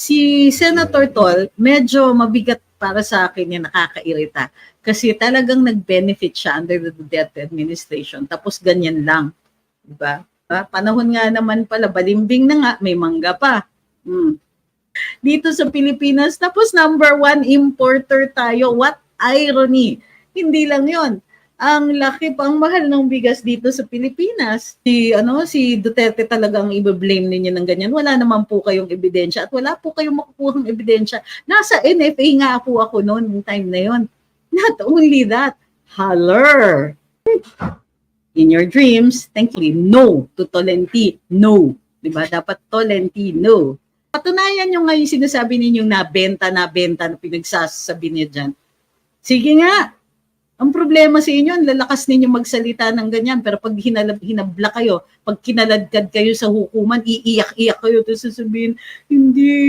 Si Senator Tol, medyo mabigat para sa akin yung nakakairita. Kasi talagang nag-benefit siya under the Duterte administration. Tapos ganyan lang. Diba? Panahon nga naman pala, balimbing na nga, may mangga pa. Dito sa Pilipinas, tapos number 1 importer tayo. What irony. Hindi lang yon. Ang laki pang mahal ng bigas dito sa Pilipinas. Si Duterte talagang i-blame ninyo ng ganyan. Wala naman po kayong ebidensya at wala po kayong makukuhang ebidensya. Nasa NFA nga po ako noon, yung time na yon. Not only that, holler. In your dreams, thankfully, no to Tolentino. No. Diba? Dapat Tolentino. Patunayan nyo nga yung sinasabi ninyong nabenta na pinagsasabi niya dyan. Sige nga. Ang problema sa inyo, ang lalakas ninyo magsalita ng ganyan. Pero pag hinabla kayo, pag kinaladkad kayo sa hukuman, iiyak-iyak kayo. Tapos sasabihin, hindi.